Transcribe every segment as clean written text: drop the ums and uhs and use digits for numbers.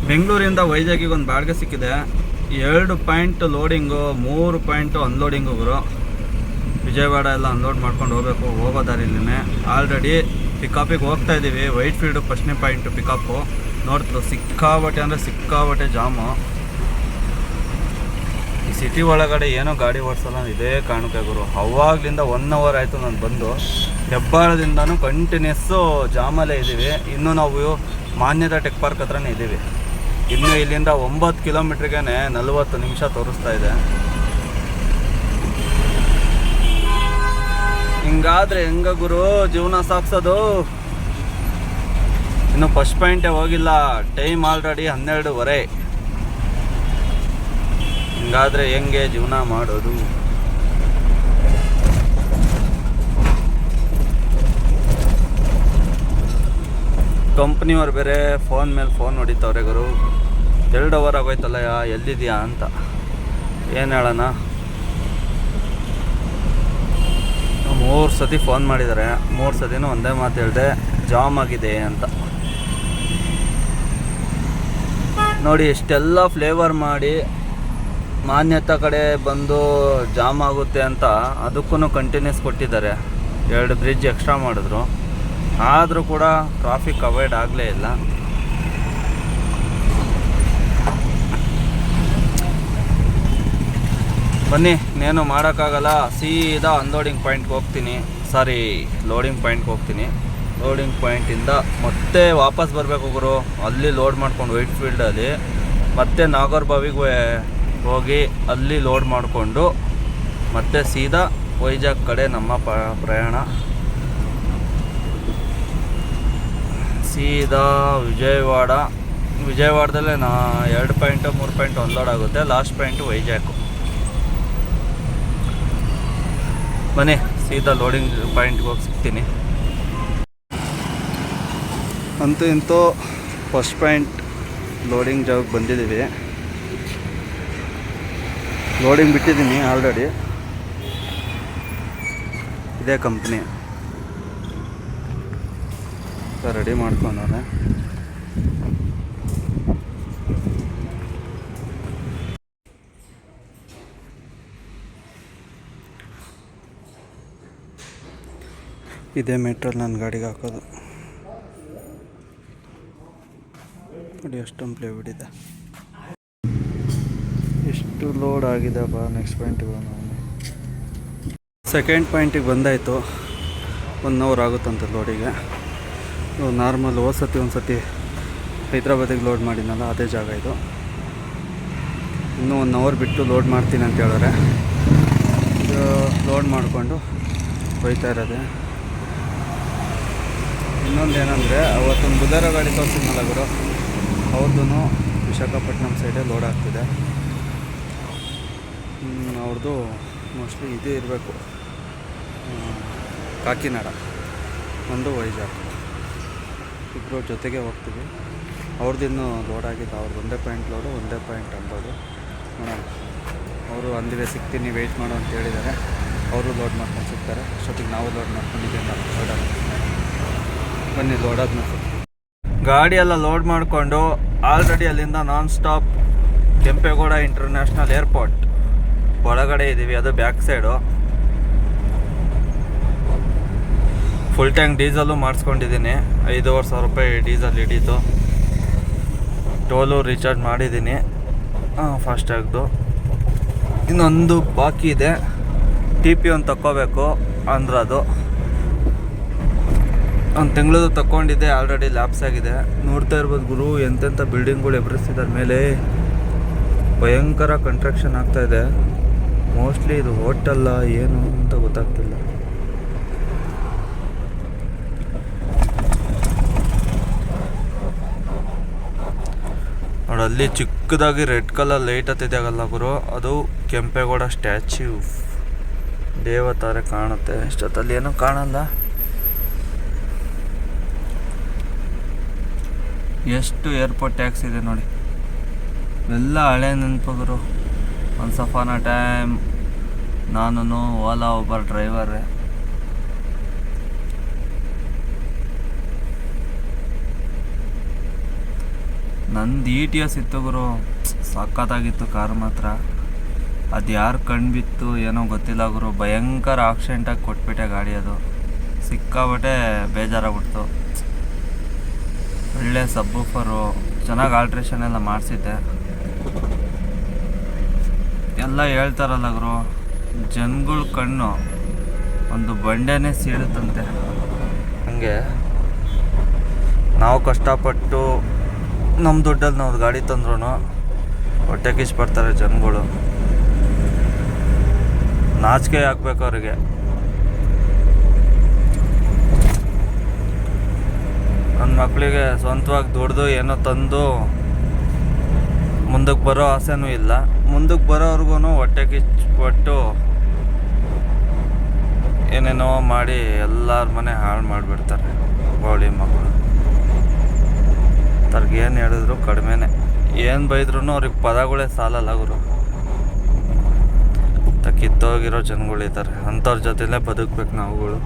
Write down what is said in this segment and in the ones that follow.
ಬೆಂಗಳೂರಿಂದ ವೈಜಾಗಿಗೆ ಒಂದು ಬಾಡಿಗೆ ಸಿಕ್ಕಿದೆ. 2 ಪಾಯಿಂಟ್ ಲೋಡಿಂಗು, 3 ಪಾಯಿಂಟು ಅನ್ಲೋಡಿಂಗು ಗುರು. ವಿಜಯವಾಡ ಎಲ್ಲ ಅನ್ಲೋಡ್ ಮಾಡ್ಕೊಂಡು ಹೋಗಬೇಕು, ಹೋಗೋ ದಾರಿಲಿನೇ. ಆಲ್ರೆಡಿ ಪಿಕಪಿಗೆ ಹೋಗ್ತಾ ಇದ್ದೀವಿ. ವೈಟ್ ಫೀಲ್ಡು ಫಸ್ಟ್ನೇ ಪಾಯಿಂಟು ಪಿಕಪ್ಪು. ನೋಡ್ತು ಸಿಕ್ಕಾಬಟ್ಟೆ ಅಂದರೆ ಸಿಕ್ಕಾಬಟ್ಟೆ ಜಾಮು. ಈ ಸಿಟಿ ಒಳಗಡೆ ಏನೋ ಗಾಡಿ ಓಡಿಸಲ್ಲ, ಇದೇ ಕಾರಣಕ್ಕೆ ಗುರು. ಅವಾಗಲಿಂದ 1 ಅವರ್ ಆಯಿತು ನಾನು ಬಂದು. ಹೆಬ್ಬಾಳದಿಂದನೂ ಕಂಟಿನ್ಯೂಸ್ಸು ಜಾಮಲ್ಲೇ ಇದ್ದೀವಿ. ಇನ್ನೂ ನಾವು ಮಾನ್ಯತಾ ಟೆಕ್ ಪಾರ್ಕ್ ಹತ್ರನೇ ಇದ್ದೀವಿ. ಇನ್ನು ಇಲ್ಲಿಂದ 9 ಕಿಲೋಮೀಟ್ರಿಗೆ 40 ನಿಮಿಷ ತೋರಿಸ್ತಾ ಇದೆ. ಹಿಂಗಾದ್ರೆ ಹೆಂಗ ಗುರು ಜೀವನ ಸಾಗಿಸೋದು? ಇನ್ನು ಫಸ್ಟ್ ಪಾಯಿಂಟೇ ಹೋಗಿಲ್ಲ, ಟೈಮ್ ಆಲ್ರೆಡಿ 12:30. ಹಿಂಗಾದ್ರೆ ಹೆಂಗೆ ಜೀವನ ಮಾಡೋದು? ಕಂಪ್ನಿಯವ್ರು ಬೇರೆ ಫೋನ್ ಮೇಲೆ ಫೋನ್ ಹೊಡಿತವ್ರೆ ಗುರು. 2 ಅವರ್ ಆಗೋಯ್ತಲ್ಲ, ಎಲ್ಲಿದೆಯಾ ಅಂತ. ಏನು ಹೇಳೋಣ, 3 ಸತಿ ಫೋನ್ ಮಾಡಿದ್ದಾರೆ. 3 ಸತಿನೂ ಒಂದೇ ಮಾತು ಹೇಳಿದೆ, ಜಾಮ್ ಆಗಿದೆ ಅಂತ. ನೋಡಿ ಇಷ್ಟೆಲ್ಲ ಫ್ಲೇವರ್ ಮಾಡಿ ಮಾನ್ಯತಾ ಕಡೆ ಬಂದು ಜಾಮ್ ಆಗುತ್ತೆ ಅಂತ ಅದಕ್ಕೂ ಕಂಟಿನ್ಯೂಸ್ ಕೊಟ್ಟಿದ್ದಾರೆ. 2 ಬ್ರಿಡ್ಜ್ ಎಕ್ಸ್ಟ್ರಾ ಮಾಡಿದ್ರು, ಆದರೂ ಕೂಡ ಟ್ರಾಫಿಕ್ ಅವಾಯ್ಡ್ ಆಗಲೇ ಇಲ್ಲ. ಬನ್ನಿ, ಇನ್ನೇನು ಮಾಡೋಕ್ಕಾಗಲ್ಲ. ಸೀದಾ ಅನ್ಲೋಡಿಂಗ್ ಪಾಯಿಂಟ್ಗೆ ಹೋಗ್ತೀನಿ, ಲೋಡಿಂಗ್ ಪಾಯಿಂಟ್ಗೆ ಹೋಗ್ತೀನಿ. ಲೋಡಿಂಗ್ ಪಾಯಿಂಟಿಂದ ಮತ್ತೆ ವಾಪಸ್ ಬರಬೇಕು ಗುರು. ಅಲ್ಲಿ ಲೋಡ್ ಮಾಡ್ಕೊಂಡು ವೈಟ್ ಫೀಲ್ಡಲ್ಲಿ ಮತ್ತೆ ನಾಗರ್ಬಾವಿಗೆ ಹೋಗಿ ಅಲ್ಲಿ ಲೋಡ್ ಮಾಡಿಕೊಂಡು ಮತ್ತೆ ಸೀದಾ ವೈಜಾಗ್ ಕಡೆ ನಮ್ಮ ಪ್ರಯಾಣ. ಸೀದಾ ವಿಜಯವಾಡದಲ್ಲೇ 2 ಪಾಯಿಂಟು 3 ಪಾಯಿಂಟು ಅನ್ಲೋಡ್ ಆಗುತ್ತೆ. Last point Vizag. ಬನ್ನಿ ಸೀದಾ ಲೋಡಿಂಗ್ ಪಾಯಿಂಟ್ಗೆ ಹೋಗಿ ಸಿಗ್ತೀನಿ. ಅಂತೂ ಇಂತೂ ಫಸ್ಟ್ ಪಾಯಿಂಟ್ ಲೋಡಿಂಗ್ ಜಾಗಕ್ಕೆ ಬಂದಿದ್ದೀವಿ. ಲೋಡಿಂಗ್ ಬಿಟ್ಟಿದ್ದೀನಿ ಆಲ್ರೆಡಿ. ಇದೇ ಕಂಪ್ನಿ ರೆಡಿ ಮಾಡ್ಕೊಂಡವ್ರೆ. ಇದೇ ಮೆಟ್ರಲ್ ನನ್ನ ಗಾಡಿಗೆ ಹಾಕೋದು. ನೋಡಿ ಅಷ್ಟೊಂದು ಪ್ಲೇವುಡ್ ಇದೆ. ಎಷ್ಟು ಲೋಡ್ ಆಗಿದೆ ಬಾ. ನೆಕ್ಸ್ಟ್ ಪಾಯಿಂಟಿಗೆ ನಾವು ಸೆಕೆಂಡ್ ಪಾಯಿಂಟಿಗೆ ಬಂದಾಯಿತು. 1 ಅವರ್ ಆಗುತ್ತಂತೆ ಲೋಡಿಗೆ. ನಾರ್ಮಲ್ ಒಂದು ಸತಿ ಹೈದ್ರಾಬಾದಿಗೆ ಲೋಡ್ ಮಾಡಿದ್ನಲ್ಲ, ಅದೇ ಜಾಗ ಇದು. ಇನ್ನೂ 1 ಅವರ್ ಬಿಟ್ಟು ಲೋಡ್ ಮಾಡ್ತೀನಿ ಅಂತ ಹೇಳಿದ್ರೆ ಲೋಡ್ ಮಾಡಿಕೊಂಡು ಹೋಯ್ತಾ ಇರೋದೆ. ಇನ್ನೊಂದು ಏನಂದರೆ, ಅವತ್ತೊಂದು ಬುಲೆರೋ ಗಾಡಿ ತೋರಿಸಿದ್ನಲ್ಲ ಗುರು, ಅವ್ರದ್ದು ವಿಶಾಖಪಟ್ಟಣಂ ಸೈಡೇ ಲೋಡ್ ಆಗ್ತಿದೆ. ಅವ್ರದ್ದು ಮೋಸ್ಟ್ಲಿ ಇದೇ ಇರಬೇಕು, ಕಾಕಿನಾಡ, ಒಂದು ವೈಜಾಗ್. ಇಬ್ಬರು ಜೊತೆಗೆ ಹೋಗ್ತೀವಿ. ಅವ್ರದ್ದಿನ್ನೂ ಲೋಡ್ ಆಗಿದ್ದು, ಅವ್ರದ್ದು 1 ಪಾಯಿಂಟ್ ಲೋಡು, 1 ಪಾಯಿಂಟ್ ಅನ್ಬೋದು. ನೋಡೋಣ, ಅವರು ಅಂದಿವೆ ಸಿಗ್ತೀನಿ ವೆಯ್ಟ್ ಮಾಡು ಅಂತ ಹೇಳಿದ್ದಾರೆ. ಅವರು ಲೋಡ್ ಮಾಡ್ಕೊಂಡು ಸಿಗ್ತಾರೆ. ಅಷ್ಟೊತ್ತಿಗೆ ನಾವು ಲೋಡ್ ಮಾಡ್ಕೊಂಡಿದ್ದೀವಿ ನಾವು ಲೋಡಾಗಿ. ಬನ್ನಿ ಲೋಡಾದ್ಮೇಲೆ ಗಾಡಿ ಎಲ್ಲ ಲೋಡ್ ಮಾಡಿಕೊಂಡು ಆಲ್ರೆಡಿ ಅಲ್ಲಿಂದ non stop Kempegowda international airport ಒಳಗಡೆ ಇದ್ದೀವಿ. ಅದು back side. Full tank diesel ಮಾಡಿಸ್ಕೊಂಡಿದ್ದೀನಿ. 5,500 ರೂಪಾಯಿ ಡೀಸಲ್ ಹಿಡೀತು. ಟೋಲು ರೀಚಾರ್ಜ್ ಮಾಡಿದ್ದೀನಿ ಫಾಸ್ಟ್ಯಾಗ್ದು. ಇನ್ನೊಂದು ಬಾಕಿ ಇದೆ, TP ಒಂದು ತಕ್ಕೋಬೇಕು. ಆಂಧ್ರದು 1 ತಿಂಗಳದು ತಗೊಂಡಿದ್ದೆ, ಆಲ್ರೆಡಿ ಲ್ಯಾಪ್ಸ್ ಆಗಿದೆ. ನೋಡ್ತಾ ಇರ್ಬೋದು ಗುರು, ಎಂತೆಂಥ ಬಿಲ್ಡಿಂಗ್ಗಳು ಎಬ್ರಿಸ್ತಿದ್ದಾರೆ ಮೇಲೆ. ಭಯಂಕರ ಕನ್ಸ್ಟ್ರಕ್ಷನ್ ಆಗ್ತಾಯಿದೆ. ಮೋಸ್ಟ್ಲಿ ಇದು ಹೋಟೆಲ್ಲ ಏನು ಅಂತ ಗೊತ್ತಾಗ್ತಿಲ್ಲ. ನೋಡಿ ಅಲ್ಲಿ ಚಿಕ್ಕದಾಗಿ ರೆಡ್ ಕಲರ್ ಲೈಟ್ ಹತ್ತಿದೆಯಲ್ಲ ಗುರು, ಅದು ಕೆಂಪೇಗೌಡ ಸ್ಟ್ಯಾಚ್ಯೂ. ದೇವತಾರೆ ಕಾಣುತ್ತೆ. ಇಷ್ಟೊತ್ತಲ್ಲಿ ಏನೂ ಕಾಣಲ್ಲ. ಎಷ್ಟು ಏರ್ಪೋರ್ಟ್ ಟ್ಯಾಕ್ಸ್ ಇದೆ ನೋಡಿ. ಎಲ್ಲ ಹಳೆ ನೆನಪುಗಳು. ಒನ್ಸ್ ಅಪಾನ್ ಅ ಟೈಮ್ ನಾನು ಓಲಾ ಒಬ್ಬರು ಡ್ರೈವರೇ. ನಂದು ETS ಇತ್ತು ಗುರು, ಸಖತ್ತಾಗಿತ್ತು ಕಾರು ಮಾತ್ರ. ಅದು ಯಾರು ಕಣ್ಬಿತ್ತು ಏನೋ ಗೊತ್ತಿಲ್ಲ ಗುರು, ಭಯಂಕರ ಆಕ್ಸಿಡೆಂಟಾಗಿ ಕೊಟ್ಬಿಟ್ಟೆ ಗಾಡಿ. ಅದು ಸಿಕ್ಕಾಬಟ್ಟೆ ಬೇಜಾರಾಗ್ಬಿಡ್ತು. ಒಳ್ಳೆ ಸಬ್ಬೂಫರು, ಚೆನ್ನಾಗಿ ಆಲ್ಟ್ರೇಷನ್ ಎಲ್ಲ ಮಾಡಿಸಿದ್ದೆ. ಎಲ್ಲ ಹೇಳ್ತಾರಲ್ಲ ಗುರು, ಜನಗಳ ಕಣ್ಣು ಒಂದು ಬಂಡೆನೇ ಸೀಳುತ್ತಂತೆ. ಹಂಗೆ ನಾವು ಕಷ್ಟಪಟ್ಟು ನಮ್ಮ ದುಡ್ಡಲ್ಲಿ ನಾವು ಗಾಡಿ ತಂದ್ರೂ ಹೊಟ್ಟೆಗೆ ಇಷ್ಟಪಡ್ತಾರೆ ಜನಗಳು. ನಾಚಿಕೆ ಹಾಕ್ಬೇಕು ಅವ್ರಿಗೆ. ನನ್ನ ಮಕ್ಕಳಿಗೆ ಸ್ವಂತವಾಗಿ ದುಡ್ದು ಏನೋ ತಂದು ಮುಂದಕ್ಕೆ ಬರೋ ಆಸೆನೂ ಇಲ್ಲ. ಮುಂದಕ್ಕೆ ಬರೋವ್ರಿಗೂ ಹೊಟ್ಟೆ ಕಿಚ್ಚುಪಟ್ಟು ಏನೇನೋ ಮಾಡಿ ಎಲ್ಲರ ಮನೆ ಹಾಳು ಮಾಡಿಬಿಡ್ತಾರೆ ಬೋಳಿ ಮಕ್ಕಳು. ತರ್ಗೆ ಏನು ಹೇಳಿದ್ರು ಕಡಿಮೆನೆ, ಏನು ಬೈದ್ರೂ ಅವ್ರಿಗೆ ಪದಗಳೇ ಸಾಲಲ್ಲ ಗುರು. ಕಿತ್ತೋಗಿರೋ ಜನಗಳಿದ್ದಾರೆ, ಅಂಥವ್ರ ಜೊತೆಲೇ ಬದುಕಬೇಕು ನಾವುಗಳು.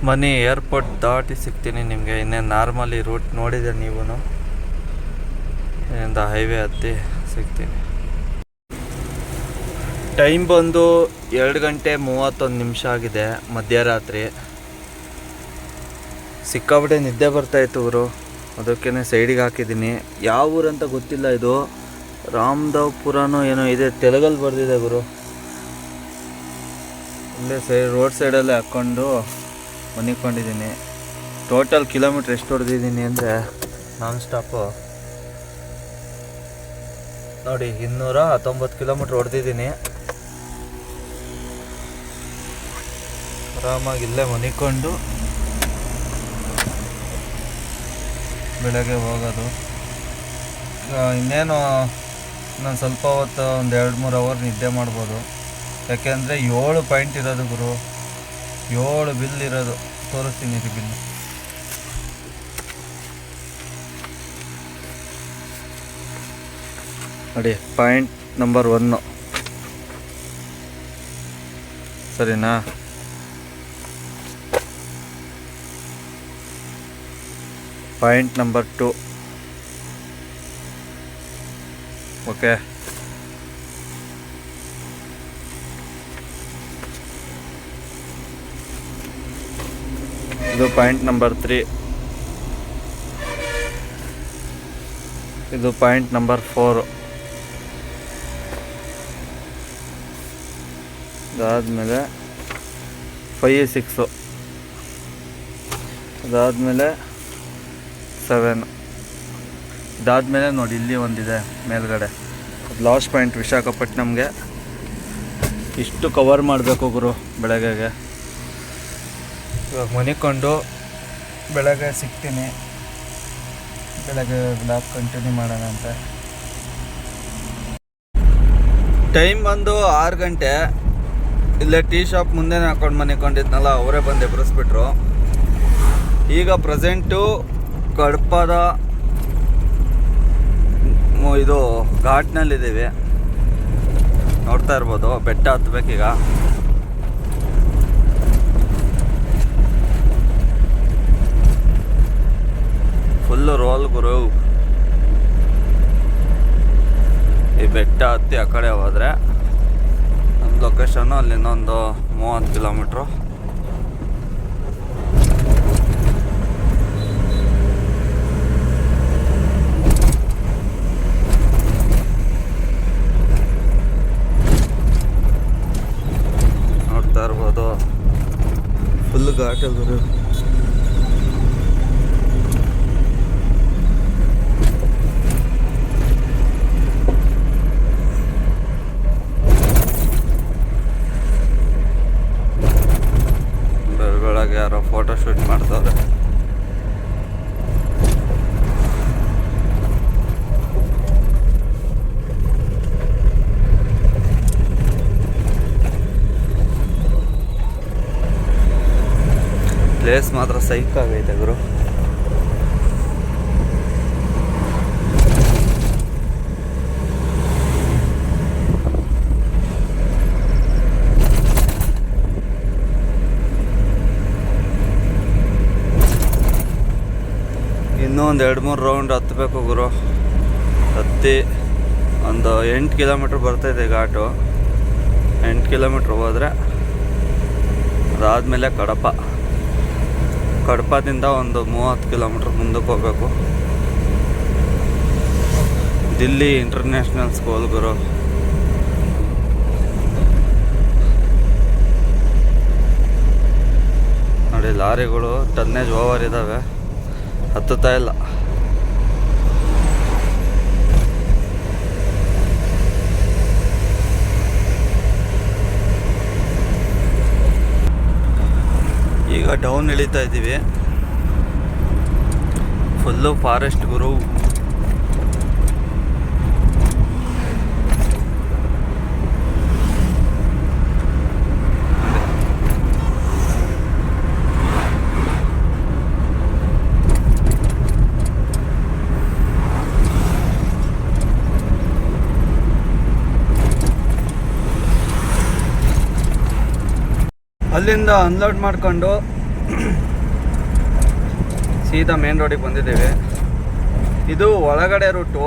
ಮನಿ ಏರ್ಪೋರ್ಟ್ ದಾಟಿ ಸಿಗ್ತೀನಿ ನಿಮಗೆ. ಇನ್ನೇನು ನಾರ್ಮಲಿ ರೂಟ್ ನೋಡಿದೆ ನೀವು, ಇಲ್ಲಿಂದ ಹೈವೇ ಹತ್ತಿ ಸಿಗ್ತೀನಿ. ಟೈಮ್ ಬಂದು 2 ಗಂಟೆ 31 ನಿಮಿಷ ಆಗಿದೆ, ಮಧ್ಯರಾತ್ರಿ. ಸಿಕ್ಕಾಬಿಟ್ಟೆ ನಿದ್ದೆ ಬರ್ತಾಯಿತ್ತು ಗುರು, ಅದಕ್ಕೇ ಸೈಡಿಗೆ ಹಾಕಿದ್ದೀನಿ. ಯಾವ ಊರಂತ ಗೊತ್ತಿಲ್ಲ, ಇದು ರಾಮದಾವ್ಪುರನೋ ಏನೋ ಇದೆ, ತೆಲುಗಲ್ಲಿ ಬರೆದಿದೆ ಗುರು. ಇಲ್ಲೇ ರೋಡ್ ಸೈಡಲ್ಲೇ ಹಾಕ್ಕೊಂಡು ಮನಿಕೊಂಡಿದ್ದೀನಿ. ಟೋಟಲ್ ಕಿಲೋಮೀಟ್ರ್ ಎಷ್ಟು ಹೊಡೆದಿದ್ದೀನಿ ಅಂದರೆ ನಾನ್ ಸ್ಟಾಪು ನೋಡಿ 219 ಕಿಲೋಮೀಟ್ರ್ ಹೊಡೆದಿದ್ದೀನಿ. ಆರಾಮಾಗಿ ಇಲ್ಲೇ ಮನಿಕೊಂಡು ಬೆಳಗ್ಗೆ ಹೋಗೋದು. ಇನ್ನೇನು ನಾನು ಸ್ವಲ್ಪ ಹೊತ್ತು ಒಂದು 2-3 ಅವರ್ ನಿದ್ದೆ ಮಾಡ್ಬೋದು. ಯಾಕೆಂದರೆ 7 ಪಾಯಿಂಟ್ ಇರೋದು ಗುರು, 7 ಬಿಲ್ ಇರೋದು. ತೋರಿಸ್ತೀನಿ ಇದು ಬಿಲ್. ನೋಡಿ, ಪಾಯಿಂಟ್ ನಂಬರ್ 1 ಸರಿನಾ. Point number 2 okay. ಇದು ಪಾಯಿಂಟ್ ನಂಬರ್ 3. ಇದು ಪಾಯಿಂಟ್ ನಂಬರ್ 4. ಅದಾದಮೇಲೆ 5, 6. ಅದಾದಮೇಲೆ 7. ಇದಾದಮೇಲೆ ನೋಡಿ ಇಲ್ಲಿ ಒಂದಿದೆ ಮೇಲ್ಗಡೆ, ಅದು ಲಾಸ್ಟ್ ಪಾಯಿಂಟ್ ವಿಶಾಖಪಟ್ಟಣಮ್ಗೆ. ಇಷ್ಟು ಕವರ್ ಮಾಡಬೇಕು ಗುರು ಬೆಳಗ್ಗೆಗೆ. ಇವಾಗ ಮನಿಕೊಂಡು ಬೆಳಗ್ಗೆ ಸಿಗ್ತೀನಿ. ಬೆಳಗ್ಗೆ ಬ್ಲಾಗ್ ಕಂಟಿನ್ಯೂ ಮಾಡೋಣ ಅಂತ. ಟೈಮ್ ಬಂದು 6 ಗಂಟೆ. ಇಲ್ಲೇ ಟೀ ಶಾಪ್ ಮುಂದೆನೇ ಹಾಕೊಂಡು ಮನಿಕೊಂಡಿದ್ನಲ್ಲ, ಅವರೇ ಬಂದು ಎಬ್ಬರಿಸ್ಬಿಟ್ರು. ಈಗ ಪ್ರೆಸೆಂಟು ಕಡಪದ ಇದು ಘಾಟ್ನಲ್ಲಿದ್ದೀವಿ, ನೋಡ್ತಾ ಇರ್ಬೋದು. ಬೆಟ್ಟ ಹತ್ಬೇಕೀಗ. ಫುಲ್ಲು ರೋಲ್ ಗುರು. ಈ ಬೆಟ್ಟ ಹತ್ತಿ ಆ ಕಡೆ ಹೋದರೆ ನಮ್ಮ ಲೊಕೇಶನ್ನು ಅಲ್ಲಿಂದೊಂದು 30 ಕಿಲೋಮೀಟ್ರು. ನೋಡ್ತಾ ಇರ್ಬೋದು, ಫುಲ್ ಘಾಟ್ ಗುರು. ಯಾರೋ ಫೋಟೋ ಶೂಟ್ ಮಾಡ್ತವ್ರೆ. ಪ್ಲೇಸ್ ಮಾತ್ರ ಸೈಕ್ ಆಗೈತೆ ಗುರು. ಇನ್ನೂ ಒಂದು 2-3 ರೌಂಡ್ ಹತ್ತಬೇಕು ಗುರು. ಹತ್ತಿ ಒಂದು 8 ಕಿಲೋಮೀಟ್ರ್ ಬರ್ತಾಯಿದೆ ಘಾಟು. 8 ಕಿಲೋಮೀಟ್ರ್ ಹೋದರೆ ಅದಾದಮೇಲೆ ಕಡಪದಿಂದ ಒಂದು 30 ಕಿಲೋಮೀಟ್ರ್ ಮುಂದಕ್ಕೆ ಹೋಗಬೇಕು. ದಿಲ್ಲಿ ಇಂಟರ್ನ್ಯಾಷನಲ್ ಸ್ಕೂಲ್ ಗುರು. ನೋಡಿ ಲಾರಿಗಳು ಟನ್ನೇಜ್ ಓವರ್ ಇದ್ದಾವೆ, ಹತ್ತುತ್ತಾ ಇಲ್ಲ. ಈಗ ಡೌನ್ ಇಳಿತಾ ಇದ್ದೀವಿ. ಫುಲ್ಲು ಫಾರೆಸ್ಟ್ ಗುರು. ಅಲ್ಲಿಂದ ಅನ್ಲೋಡ್ ಮಾಡಿಕೊಂಡು ಸೀದಾ ಮೇನ್ ರೋಡಿಗೆ ಬಂದಿದ್ದೀವಿ. ಇದು ಒಳಗಡೆ ರೂಟು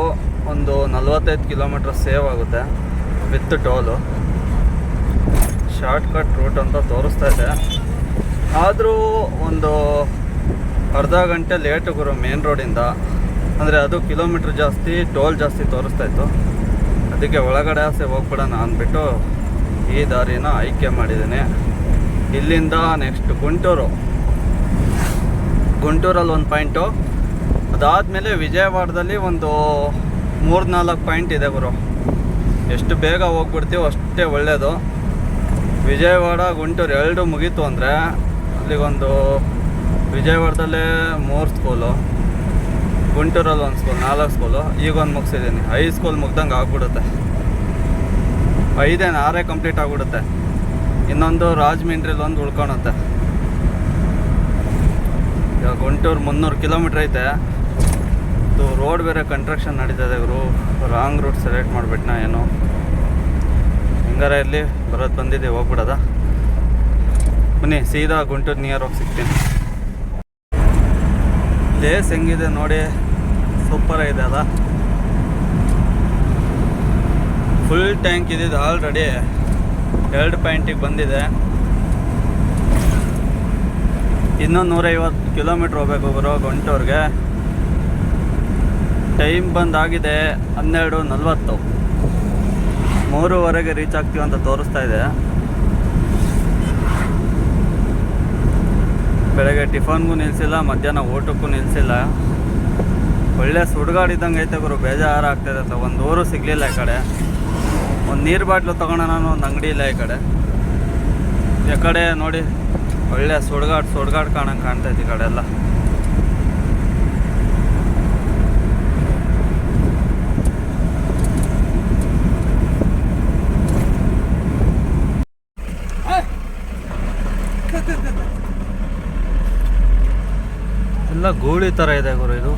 ಒಂದು 45 ಕಿಲೋಮೀಟ್ರ್ ಸೇವ್ ಆಗುತ್ತೆ ವಿತ್ ಟೋಲು. ಶಾರ್ಟ್ಕಟ್ ರೂಟ್ ಅಂತ ತೋರಿಸ್ತಾ ಇದೆ, ಆದರೂ ಒಂದು ಅರ್ಧ ಗಂಟೆ ಲೇಟು ಗುರು ಮೇನ್ ರೋಡಿಂದ. ಅಂದರೆ ಅದು ಕಿಲೋಮೀಟ್ರ್ ಜಾಸ್ತಿ, ಟೋಲ್ ಜಾಸ್ತಿ ತೋರಿಸ್ತಾಯಿತ್ತು. ಅದಕ್ಕೆ ಒಳಗಡೆ ಆಸೆ ಹೋಗ್ಬಿಡೋಣ ಅಂದ್ಬಿಟ್ಟು ಈ ದಾರಿನ ಆಯ್ಕೆ ಮಾಡಿದ್ದೀನಿ. ಇಲ್ಲಿಂದ ನೆಕ್ಸ್ಟ್ ಗುಂಟೂರಲ್ಲಿ ಒಂದು ಪಾಯಿಂಟು, ಅದಾದಮೇಲೆ ವಿಜಯವಾಡದಲ್ಲಿ ಒಂದು 3-4 ಪಾಯಿಂಟ್ ಇದೆ ಗುರು. ಎಷ್ಟು ಬೇಗ ಹೋಗ್ಬಿಡ್ತೀವೋ ಅಷ್ಟೇ ಒಳ್ಳೆಯದು. ವಿಜಯವಾಡ ಗುಂಟೂರು 2 ಮುಗೀತು ಅಂದರೆ ಅಲ್ಲಿಗೊಂದು ವಿಜಯವಾಡದಲ್ಲೇ 3 ಸ್ಕೂಲು, ಗುಂಟೂರಲ್ಲಿ 1 ಸ್ಕೂಲ್, 4 ಸ್ಕೂಲು. ಈಗೊಂದು ಮುಗಿಸಿದ್ದೀನಿ, 5 ಸ್ಕೂಲ್ ಮುಗ್ದಂಗೆ ಆಗ್ಬಿಡುತ್ತೆ. 6 ಕಂಪ್ಲೀಟ್ ಆಗಿಬಿಡುತ್ತೆ. ಇನ್ನೊಂದು ರಾಜಮಂಡ್ರಿಲಿ ಒಂದು ಉಳ್ಕೊಳುತ್ತೆ. ಇವಾಗ ಗುಂಟೂರು 300 ಕಿಲೋಮೀಟ್ರ್ ಐತೆ. ಇದು ರೋಡ್ ಬೇರೆ ಕನ್ಸ್ಟ್ರಕ್ಷನ್ ನಡೀತದೆ ಗುರು. ರಾಂಗ್ ರೂಟ್ ಸೆಲೆಕ್ಟ್ ಮಾಡಿಬಿಟ್ನಾ ಏನೋ. ಹೆಂಗಾರ ಇರಲಿ, ಬರೋದು ಬಂದಿದ್ದೀವಿ, ಹೋಗ್ಬಿಡೋದ. ಬನ್ನಿ ಸೀದಾ ಗುಂಟೂರು ನಿಯರ್ ಹೋಗಿ ಸಿಗ್ತೀನಿ. ಪ್ಲೇಸ್ ಹೆಂಗಿದೆ ನೋಡಿ, ಸೂಪರಾಗಿದೆ ಅಲ್ಲ. ಫುಲ್ ಟ್ಯಾಂಕ್ ಇದ್ದಿದ್ದು ಆಲ್ರೆಡಿ 2 ಪಾಯಿಂಟಿಗೆ ಬಂದಿದೆ. ಇನ್ನೂ 150 ಕಿಲೋಮೀಟ್ರ್ ಹೋಗ್ಬೇಕು ಬರೋ ಗುಂಟೂರಿಗೆ. ಟೈಮ್ ಬಂದಾಗಿದೆ 12:40. 3:15ಗೆ ರೀಚ್ ಆಗ್ತೀವಿ ಅಂತ ತೋರಿಸ್ತಾ ಇದೆ. ಬೆಳಗ್ಗೆ ಟಿಫನ್ಗೂ ನಿಲ್ಲಿಸಿಲ್ಲ, ಮಧ್ಯಾಹ್ನ ಊಟಕ್ಕೂ ನಿಲ್ಲಿಸಿಲ್ಲ. ಒಳ್ಳೆ ಸುಡುಗಾಡಿದ್ದಂಗೆ ಐತೆ ಗುರು. ಬೇಜಾರಾಗ್ತಾಯಿದೆ. ಒಂದು ಊರು ಸಿಗಲಿಲ್ಲ ಈ ಕಡೆ. ಒಂದು ನೀರು ಬಾಟ್ಲು ತೊಗೊಳೋಣ, ಒಂದು ಅಂಗಡಿ ಇಲ್ಲ ಈ ಕಡೆ ನೋಡಿ. ಒಳ್ಳೆ ಸುಡ್ಗಾಡು ಕಾಣ್ತೈತಿ ಈ ಕಡೆ ಎಲ್ಲ. ಎಲ್ಲ ಗೂಳಿ ಥರ ಇದೆ ಗುರು ಇದು.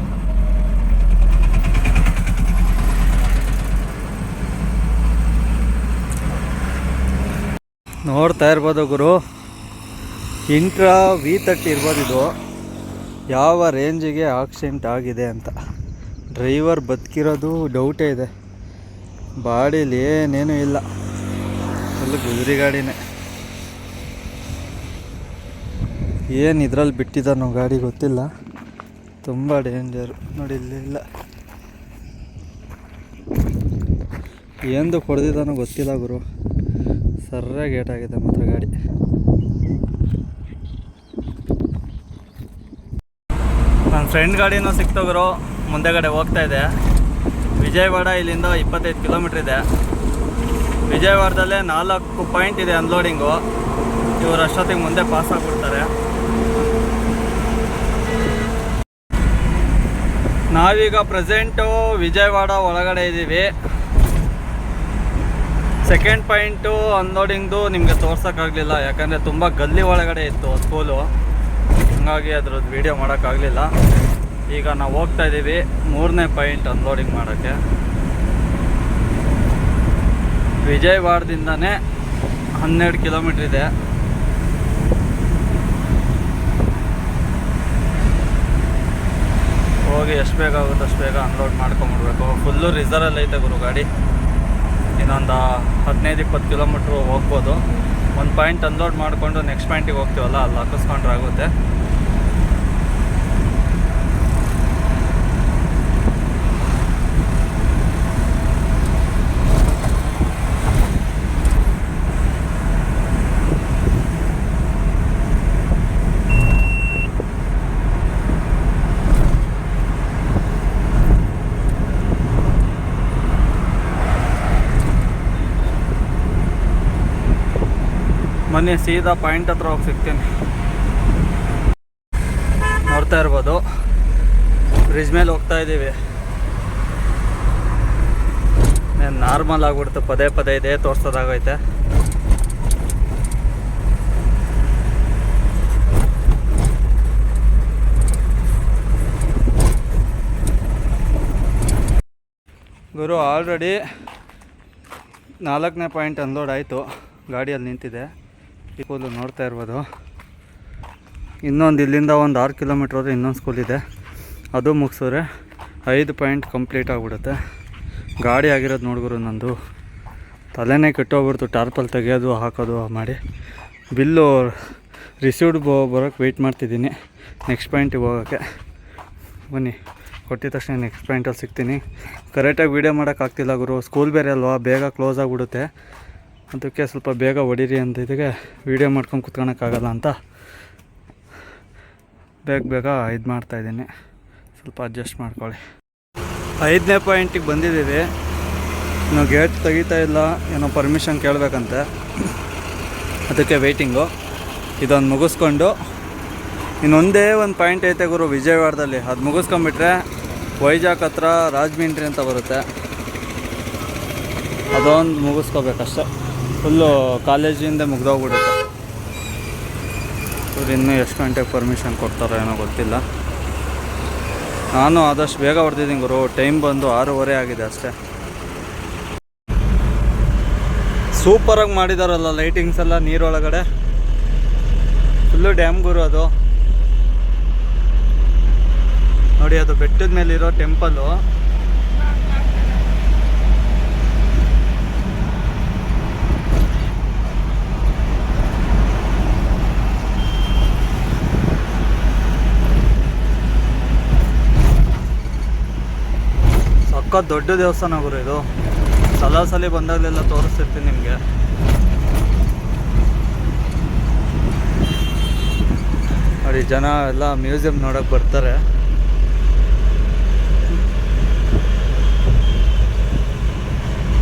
ನೋಡ್ತಾ ಇರ್ಬೋದು ಗುರು, ಇಂಟ್ರಾ V30 ಇರ್ಬೋದು ಇದು. ಯಾವ ರೇಂಜಿಗೆ ಆಕ್ಸಿಡೆಂಟ್ ಆಗಿದೆ ಅಂತ. ಡ್ರೈವರ್ ಬದುಕಿರೋದು ಡೌಟೇ ಇದೆ. ಬಾಡೀಲಿ ಏನೇನೂ ಇಲ್ಲ, ಫುಲ್ ಗುಜರಿ ಗಾಡಿನೇ. ಏನು ಇದ್ರಲ್ಲಿ ಬಿಟ್ಟಿದ್ದಾನೋ ಗಾಡಿ ಗೊತ್ತಿಲ್ಲ. ತುಂಬ ಡೇಂಜರು ನೋಡಿ. ಇಲ್ಲ ಎಂದು ಹೊಡೆದಿದ್ದಾನೋ ಗೊತ್ತಿಲ್ಲ ಗುರು. ಸರ್ರಾಗಿ ಏಟಾಗಿದೆ ಮಾತ್ರ ಗಾಡಿ. ನನ್ನ ಫ್ರೆಂಡ್ ಗಾಡಿನೂ ಸಿಕ್ತೋಗ್ರು. ಮುಂದೆಗಡೆ ಹೋಗ್ತಾ ಇದೆ. ವಿಜಯವಾಡ ಇಲ್ಲಿಂದ 25 ಕಿಲೋಮೀಟ್ರ್ ಇದೆ. ವಿಜಯವಾಡದಲ್ಲೇ 4 ಪಾಯಿಂಟ್ ಇದೆ ಅನ್ಲೋಡಿಂಗು. ಇವರು ಅಷ್ಟೊತ್ತಿಗೆ ಮುಂದೆ ಪಾಸ್ ಆಗಿಬಿಡ್ತಾರೆ. ನಾವೀಗ ಪ್ರೆಸೆಂಟು ವಿಜಯವಾಡ ಒಳಗಡೆ ಇದ್ದೀವಿ. ಸೆಕೆಂಡ್ ಪಾಯಿಂಟು ಅನ್ಲೋಡಿಂಗ್ದು ನಿಮಗೆ ತೋರ್ಸೋಕ್ಕಾಗಲಿಲ್ಲ, ಯಾಕಂದರೆ ತುಂಬ ಗಲ್ಲಿ ಒಳಗಡೆ ಇತ್ತು ಸ್ಕೂಲು. ಹಾಗಾಗಿ ಅದ್ರದ್ದು ವೀಡಿಯೋ ಮಾಡೋಕ್ಕಾಗಲಿಲ್ಲ. ಈಗ ನಾವು ಹೋಗ್ತಾ ಇದ್ದೀವಿ 3ನೇ ಪಾಯಿಂಟ್ ಅನ್ಲೋಡಿಂಗ್ ಮಾಡೋಕ್ಕೆ. ವಿಜಯವಾಡದಿಂದನೇ 12 ಕಿಲೋಮೀಟ್ರ್ ಇದೆ. ಹೋಗಿ ಹೋಗಿ ಎಷ್ಟು ಬೇಗ ಆಗುತ್ತೆ ಅಷ್ಟು ಬೇಗ ಅನ್ಲೋಡ್ ಮಾಡ್ಕೊಂಬಿಡ್ಬೇಕು. ಫುಲ್ಲು ರಿಸರ್ವಲ್ಲಿ ಐತೆ ಗುರು ಗಾಡಿ. ಇನ್ನೊಂದು 15-20 ಕಿಲೋಮೀಟ್ರು ಹೋಗ್ಬೋದು. ಒಂದು ಪಾಯಿಂಟ್ ಅನ್ಲೋಡ್ ಮಾಡಿಕೊಂಡು ನೆಕ್ಸ್ಟ್ ಪಾಯಿಂಟಿಗೆ ಹೋಗ್ತೀವಲ್ಲ, ಅಲ್ಲಿ ಹಾಕಿಸ್ಕೊಂಡ್ರೆ ಆಗುತ್ತೆ. ಮೊನ್ನೆ ಸೀದಾ ಪಾಯಿಂಟ್ ಹತ್ರ ಹೋಗಿ ಸಿಗ್ತೀನಿ. ನೋಡ್ತಾ ಇರ್ಬೋದು, ಬ್ರಿಡ್ಜ್ ಮೇಲೆ ಹೋಗ್ತಾ ಇದ್ದೀವಿ. ನಾರ್ಮಲ್ ಆಗ್ಬಿಡ್ತು, ಪದೇ ಪದೇ ಇದೇ ತೋರಿಸೋದಾಗೈತೆ. ಗುರು ಆಲ್ರೆಡಿ 4ನೇ ಪಾಯಿಂಟ್ ಅನ್ಲೋಡ್ ಆಯಿತು. ಗಾಡಿಯಲ್ಲಿ ನಿಂತಿದೆ. ಸ್ಕೂಲು ನೋಡ್ತಾ ಇರ್ಬೋದು. ಇನ್ನೊಂದು ಇಲ್ಲಿಂದ ಒಂದು 6 ಕಿಲೋಮೀಟ್ರ್ ಹೋದರೆ ಇನ್ನೊಂದು ಸ್ಕೂಲ್ ಇದೆ. ಅದು ಮುಗಿಸಿದ್ರೆ 5 ಪಾಯಿಂಟ್ ಕಂಪ್ಲೀಟ್ ಆಗಿಬಿಡುತ್ತೆ. ಗಾಡಿ ಆಗಿರೋದು ನೋಡ್ಗುರು, ನಂದು ತಲೆನೇ ಕೆಟ್ಟೋಗ್ಬಿಡ್ತು. ಟಾರ್ಪಲ್ ತೆಗೆಯೋದು ಹಾಕೋದು ಮಾಡಿ. ಬಿಲ್ಲು ರಿಸೀವ್ಡ್ ಬರೋಕ್ಕೆ ವೆಯ್ಟ್ ಮಾಡ್ತಿದ್ದೀನಿ ನೆಕ್ಸ್ಟ್ ಪಾಯಿಂಟಿಗೆ ಹೋಗೋಕ್ಕೆ. ಬನ್ನಿ, ಕೊಟ್ಟಿದ ತಕ್ಷಣ ನೆಕ್ಸ್ಟ್ ಪಾಯಿಂಟಲ್ಲಿ ಸಿಗ್ತೀನಿ. ಕರೆಕ್ಟಾಗಿ ವೀಡಿಯೋ ಮಾಡೋಕ್ಕಾಗ್ತಿಲ್ಲ ಗುರು, ಸ್ಕೂಲ್ ಬೇರೆ ಅಲ್ವಾ, ಬೇಗ ಕ್ಲೋಸ್ ಆಗಿಬಿಡುತ್ತೆ. ಅದಕ್ಕೆ ಸ್ವಲ್ಪ ಬೇಗ ಹೊಡೀರಿ ಅಂತ ಇದಕ್ಕೆ ವೀಡಿಯೋ ಮಾಡ್ಕೊಂಡು ಕುತ್ಕೊಳಕ್ಕಾಗಲ್ಲ ಅಂತ ಬೇಗ ಇದು ಮಾಡ್ತಾಯಿದ್ದೀನಿ. ಸ್ವಲ್ಪ ಅಡ್ಜಸ್ಟ್ ಮಾಡ್ಕೊಳ್ಳಿ. 5ನೇ ಪಾಯಿಂಟಿಗೆ ಬಂದಿದ್ದೀವಿ. ಇನ್ನು ಗೇಟ್ ತೆಗಿತಾ ಇಲ್ಲ, ಏನೋ ಪರ್ಮಿಷನ್ ಕೇಳಬೇಕಂತೆ, ಅದಕ್ಕೆ ವೆಯ್ಟಿಂಗು. ಇದೊಂದು ಮುಗಿಸ್ಕೊಂಡು ಇನ್ನೊಂದೇ ಒಂದು ಪಾಯಿಂಟ್ ಐತೆ ಗುರು ವಿಜಯವಾಡದಲ್ಲಿ. ಅದು ಮುಗಿಸ್ಕೊಂಬಿಟ್ರೆ ವೈಜಾಗ್ ಹತ್ರ ರಾಜಮಂಡ್ರಿ ಅಂತ ಬರುತ್ತೆ. ಅದೊಂದು ಮುಗಿಸ್ಕೋಬೇಕಷ್ಟೆ. ಫುಲ್ಲು ಕಾಲೇಜಿಂದ ಮುಗ್ದೋಗ್ಬಿಡುತ್ತೆ. ಇವ್ರು ಇನ್ನೂ ಎಷ್ಟು ಗಂಟೆಗೆ ಪರ್ಮಿಷನ್ ಕೊಡ್ತಾರೋ ಏನೋ ಗೊತ್ತಿಲ್ಲ. ನಾನು ಆದಷ್ಟು ಬೇಗ ಹೊಡೆದಿದ್ದೀನಿ ಗುರು. ಟೈಮ್ ಬಂದು 6:15 ಆಗಿದೆ ಅಷ್ಟೇ. ಸೂಪರಾಗಿ ಮಾಡಿದಾರಲ್ಲ ಲೈಟಿಂಗ್ಸ್ ಎಲ್ಲ ನೀರೊಳಗಡೆ. ಫುಲ್ಲು ಡ್ಯಾಮ್ ಗುರು ಅದು. ನೋಡಿ, ಅದು ಬೆಟ್ಟದ ಮೇಲಿರೋ ಟೆಂಪಲ್ಲು. ದೊಡ್ಡ ದೇವಸ್ಥಾನ ಗುರು ಇದು. ಸಲ ಬಂದಾಗಲೆಲ್ಲ ತೋರಿಸ್ತಿರ್ತೀನಿ ನಿಮಗೆ. ನೋಡಿ, ಜನ ಎಲ್ಲ ಮ್ಯೂಸಿಯಂ ನೋಡೋಕೆ ಬರ್ತಾರೆ.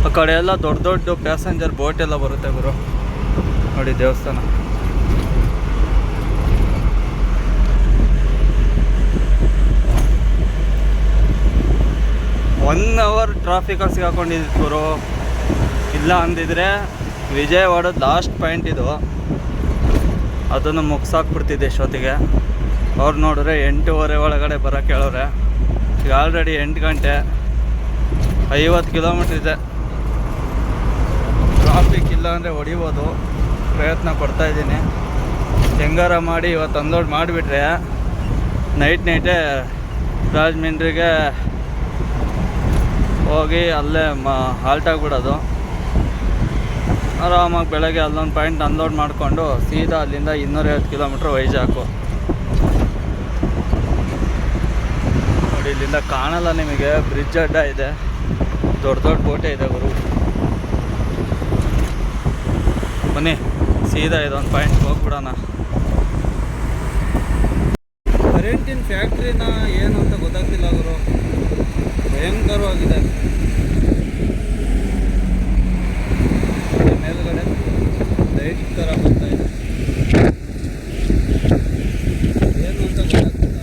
ಆ ಕಡೆ ಎಲ್ಲ ದೊಡ್ಡ ಪ್ಯಾಸೆಂಜರ್ ಬೋಟ್ ಎಲ್ಲ ಬರುತ್ತೆ ಗುರು. ನೋಡಿ ದೇವಸ್ಥಾನ. ಒನ್ ಅವರ್ ಟ್ರಾಫಿಕಲ್ಲಿ ಸಿಗಾಕೊಂಡಿದ್ದು ಗುರು. ಇಲ್ಲ ಅಂದಿದ್ರೆ ವಿಜಯವಾಡದ ಲಾಸ್ಟ್ ಪಾಯಿಂಟ್ ಇದು, ಅದನ್ನು ಮುಗಿಸಾಕ್ಬಿಡ್ತಿದ್ದೆ ಇಷ್ಟೊತ್ತಿಗೆ. ಅವ್ರು ನೋಡಿದ್ರೆ 8:15 ಒಳಗಡೆ ಬರೋಕ್ಕೆ ಹೇಳೋರೆ. ಈಗ ಆಲ್ರೆಡಿ 8 ಗಂಟೆ, 50 ಕಿಲೋಮೀಟ್ರ್ ಇದೆ. ಟ್ರಾಫಿಕ್ ಇಲ್ಲ ಅಂದರೆ ಹೊಡಿಬೋದು, ಪ್ರಯತ್ನ ಪಡ್ತಾಯಿದ್ದೀನಿ. ಹೆಂಗಾರ ಮಾಡಿ ಇವತ್ತು ಅನ್ಲೋಡ್ ಮಾಡಿಬಿಟ್ರೆ ನೈಟೇ ರಾಜಮಂಡ್ರಿಗೆ ಹೋಗಿ ಅಲ್ಲೇ ಹಾಲ್ಟ್ ಆಗಿಬಿಡೋದು. ಆರಾಮಾಗಿ ಬೆಳಗ್ಗೆ ಅಲ್ಲೊಂದು ಪಾಯಿಂಟ್ ಅನ್ಲೋಡ್ ಮಾಡಿಕೊಂಡು ಸೀದಾ ಅಲ್ಲಿಂದ 250 ಕಿಲೋಮೀಟ್ರ್ ವೈಜಾಗು. ನೋಡಿ, ಇಲ್ಲಿಂದ ಕಾಣಲ್ಲ ನಿಮಗೆ, ಬ್ರಿಡ್ಜ್ ಅಡ್ಡ ಇದೆ, ದೊಡ್ಡ ಬೋಟೆ ಇದೆ ಗುರು. ಬನ್ನಿ ಸೀದಾ ಇದೊಂದು ಪಾಯಿಂಟ್ ಹೋಗ್ಬಿಡೋಣ. ಕರೆಂಟಿನ ಫ್ಯಾಕ್ಟ್ರಿನ ಏನು ಅಂತ ಗೊತ್ತಾಗ್ತಿಲ್ಲ ಗುರು, ಭಯಂಕರವಾಗಿದೆ. ಮೇಲ್ಗಡೆ ಲೈಟ್ ಥರ ಬರ್ತಾ ಇದೆ, ಏನು ಅಂತ ಗೊತ್ತಾಗ್ತಿಲ್ಲ.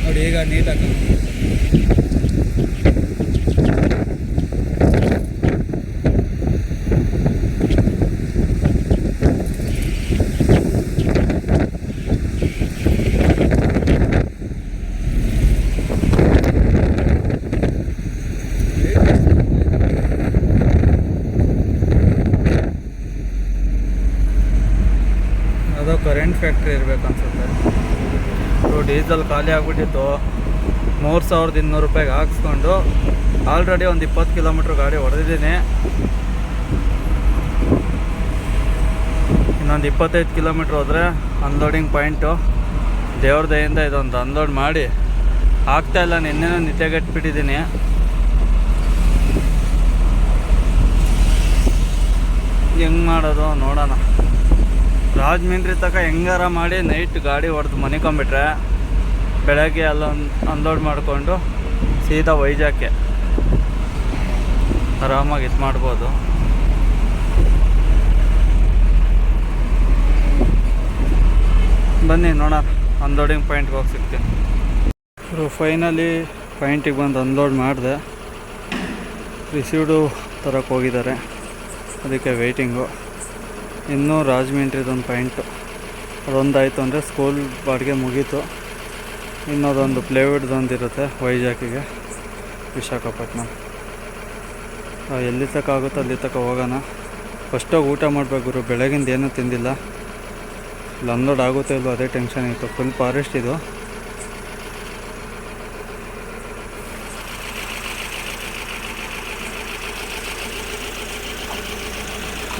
ನೋಡಿ ಈಗ ನೀಟಾಗಿ ಯಾವುದೋ ಕರೆಂಟ್ ಫ್ಯಾಕ್ಟ್ರಿ ಇರಬೇಕು ಅನ್ಸುತ್ತೆ. ಡೀಸೆಲ್ ಖಾಲಿ ಆಗಿಬಿಟ್ಟಿತ್ತು. 3200 ರೂಪಾಯಿಗೆ ಹಾಕ್ಸ್ಕೊಂಡು ಆಲ್ರೆಡಿ ಒಂದು 20 ಕಿಲೋಮೀಟ್ರ್ ಗಾಡಿ ಹೊಡೆದಿದ್ದೀನಿ. ಇನ್ನೊಂದು 25 ಕಿಲೋಮೀಟ್ರ್ ಹೋದರೆ ಅನ್ಲೋಡಿಂಗ್ ಪಾಯಿಂಟು. ದೇವ್ರ ದಯಿಂದ ಇದೊಂದು ಅನ್ಲೋಡ್ ಮಾಡಿ ಆಗ್ತಾಯಿಲ್ಲ. ನಿನ್ನೆನೂ ನಿದ್ದೆಗೆಟ್ಬಿಟ್ಟಿದ್ದೀನಿ. ಹೆಂಗೆ ಮಾಡೋದು ನೋಡೋಣ. ರಾಜಮಂಡ್ರಿ ತನಕ ಹೆಂಗಾರ ಮಾಡಿ ನೈಟ್ ಗಾಡಿ ಹೊಡೆದು ಮನಿಕೊಂಬಿಟ್ರೆ ಬೆಳಗ್ಗೆ ಅಲ್ಲೊಂದು ಅನ್ಲೋಡ್ ಮಾಡಿಕೊಂಡು ಸೀದಾ ವೈಜಾಗ್ಗೆ ಆರಾಮಾಗಿ ಇದು ಮಾಡ್ಬೋದು. ಬನ್ನಿ ನೋಡೋಣ. ಅನ್ಲೋಡಿಂಗ್ ಪಾಯಿಂಟ್ಗೆ ಹೋಗಿ ಸಿಗ್ತೀನಿ. ಫೈನಲಿ ಪಾಯಿಂಟಿಗೆ ಬಂದು ಅನ್ಲೋಡ್ ಮಾಡಿದೆ. ರಿಸೀವ್ಡು ತರಕ್ಕೆ ಹೋಗಿದ್ದಾರೆ, ಅದಕ್ಕೆ ವೆಯ್ಟಿಂಗು. ಇನ್ನೂ ರಾಜಮಂಡ್ರಿದೊಂದು ಪಾಯಿಂಟು ಅದೊಂದಾಯಿತು ಅಂದರೆ ಸ್ಕೂಲ್ ಬಾಡಿಗೆ ಮುಗೀತು. ಇನ್ನೊಂದು ಪ್ಲೇವುಡ್ದೊಂದು ಇರುತ್ತೆ ವೈಜಾಗಿಗೆ, ವಿಶಾಖಪಟ್ಟಣ. ಎಲ್ಲಿ ತನಕ ಆಗುತ್ತೋ ಅಲ್ಲಿ ತನಕ ಹೋಗೋಣ. ಫಸ್ಟೋಗಿ ಊಟ ಮಾಡಬೇಕು ಗುರು. ಬೆಳಗಿಂದ ಏನೂ ತಿಂದಿಲ್ಲ. ಇಲ್ಲಿ ಅನ್ಲೋಡ್ ಆಗುತ್ತೋ ಇಲ್ಲೋ ಅದೇ ಟೆನ್ಷನ್ ಇತ್ತು. ಫುಲ್ ಫಾರೆಸ್ಟ್ ಇದು.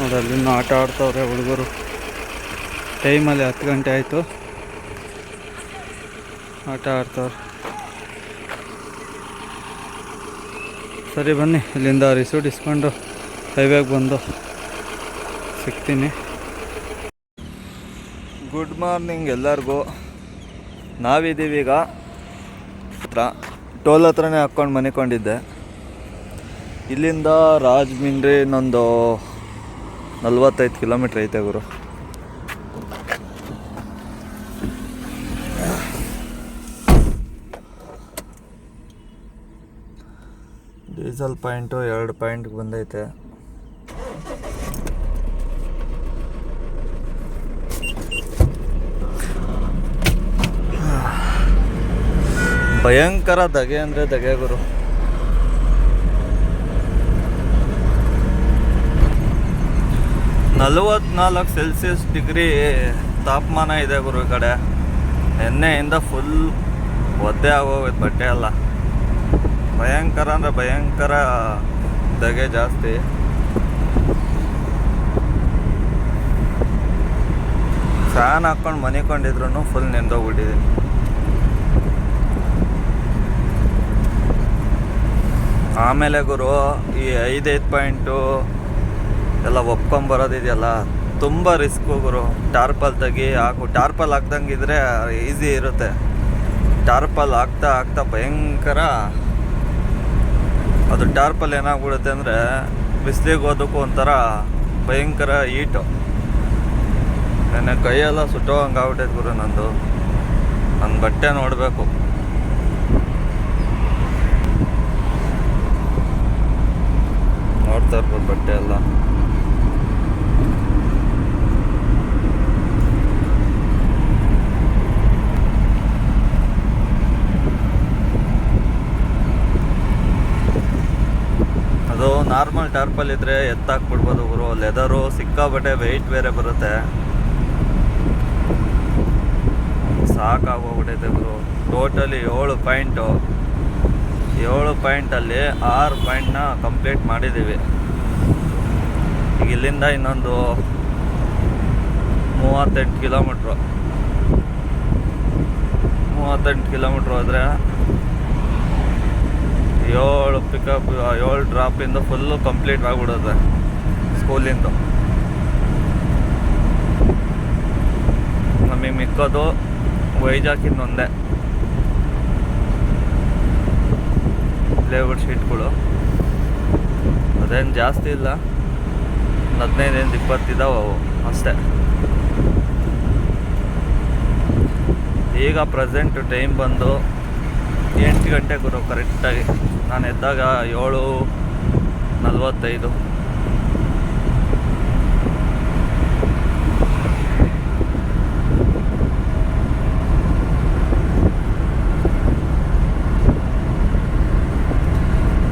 ನೋಡಿ ಅಲ್ಲಿನ್ನೂ ಆಟ ಆಡ್ತವ್ರೆ ಹುಡುಗರು. ಟೈಮಲ್ಲಿ 10 ಗಂಟೆ ಆಯಿತು, ಆಟ ಆಡ್ತವ್ರೆ. ಸರಿ ಬನ್ನಿ, ಇಲ್ಲಿಂದ ರಿಸೀವ್ಟ್ ಇಸ್ಕೊಂಡು ಹೈವೇಗೆ ಬಂದು ಸಿಗ್ತೀನಿ. ಗುಡ್ ಮಾರ್ನಿಂಗ್ ಎಲ್ಲರಿಗೂ. ನಾವಿದ್ದೀವಿ ಈಗ ಟೋಲ್ ಹತ್ರನೇ ಹಾಕ್ಕೊಂಡು ಮನಿಕೊಂಡಿದ್ದೆ. ಇಲ್ಲಿಂದ ರಾಜಮಂಡ್ರಿ ಇನ್ನೊಂದು 45 ಕಿಲೋಮೀಟ್ರ್ ಐತೆ ಗುರು. ಡೀಸೆಲ್ ಪಾಯಿಂಟು 2 ಪಾಯಿಂಟ್ಗೆ ಬಂದೈತೆ. ಭಯಂಕರ ಧಗೆ ಅಂದರೆ ಧಗೆ ಗುರು. -44 ತಾಪಮಾನ ಇದೆ ಗುರು ಈ ಕಡೆ. ಎಣ್ಣೆಯಿಂದ ಫುಲ್ ಒದ್ದೆ ಆಗೋಗೈತೆ ಬಟ್ಟೆ ಎಲ್ಲ. ಭಯಂಕರ ಅಂದರೆ ಭಯಂಕರ ಧಗೆ ಜಾಸ್ತಿ. ಫ್ಯಾನ್ ಹಾಕ್ಕೊಂಡು ಮನಿಕೊಂಡಿದ್ರು ಫುಲ್ ನೆಂದೋಗ್ಬಿಟ್ಟಿದ್ದೀನಿ. ಆಮೇಲೆ ಗುರು ಈ 5 ಪಾಯಿಂಟು ಎಲ್ಲ ಒಪ್ಕೊಂಬರೋದಿದೆಯಲ್ಲ, ತುಂಬ ರಿಸ್ಕು ಗುರು. ಟಾರ್ಪಲ್ ತೆಗಿ ಹಾಕು. ಟಾರ್ಪಲ್ ಹಾಕ್ದಂಗಿದ್ರೆ ಈಸಿ ಇರುತ್ತೆ. ಟಾರ್ಪಲ್ ಹಾಕ್ತಾ ಹಾಕ್ತಾ ಭಯಂಕರ ಅದು ಟಾರ್ಪಲ್ ಏನಾಗ್ಬಿಡುತ್ತೆ ಅಂದರೆ ಬಿಸಿಲಿಗೆ ಹೋದಕ್ಕೂ ಒಂಥರ ಭಯಂಕರ ಹೀಟು. ನನ್ನ ಕೈಯೆಲ್ಲ ಸುಟ್ಟೋಗಂಗೆ ಆಗ್ಬಿಟ್ಟೈತೆ ಗುರು ನಂದು. ನನ್ನ ಬಟ್ಟೆ ನೋಡಬೇಕು. ನೋಡ್ತಾ ಇರ್ಬೋದು ಬಟ್ಟೆ ಎಲ್ಲ. ಅದು ನಾರ್ಮಲ್ ಟಾರ್ಪಲ್ ಇದ್ರೆ ಎತ್ತಾಕ್ಬಿಡ್ಬೋದು ಗುರು. ಲೆದರು ಸಿಕ್ಕಾಬಟ್ಟೆ ವೆಯ್ಟ್ ಬೇರೆ ಬರುತ್ತೆ. ಸಾಕಾಗೋಗ್ಬಿಟ್ಟೈತೆ ಗುರು. Totally 7 point. 7 ಪಾಯಿಂಟಲ್ಲಿ 6 ಪಾಯಿಂಟ್ನ ಕಂಪ್ಲೀಟ್ ಮಾಡಿದ್ದೀವಿ. ಈಗ ಇಲ್ಲಿಂದ ಇನ್ನೊಂದು 38 ಕಿಲೋಮೀಟ್ರು. 38 ಕಿಲೋಮೀಟ್ರ್ ಹೋದರೆ 7 ಪಿಕಪ್ 7 ಡ್ರಾಪಿಂದ ಫುಲ್ಲು ಕಂಪ್ಲೀಟ್ ಆಗಿಬಿಡುತ್ತೆ ಸ್ಕೂಲಿಂದು. ನಮಗೆ ಮಿಕ್ಕೋದು ವೈಜಾಗಿಂದೊಂದೇ ಪ್ಲೇವುಡ್ ಶೀಟ್ಗಳು. ಅದೇನು ಜಾಸ್ತಿ ಇಲ್ಲ, 15-20 ಇದಾವೆ ಅವು ಅಷ್ಟೇ. ಈಗ ಪ್ರೆಸೆಂಟ್ ಟೈಮ್ ಬಂದು 8 ಗಂಟೆ ಗುರು ಕರೆಕ್ಟಾಗಿ. ನಾನು ಎದ್ದಾಗ 7:45.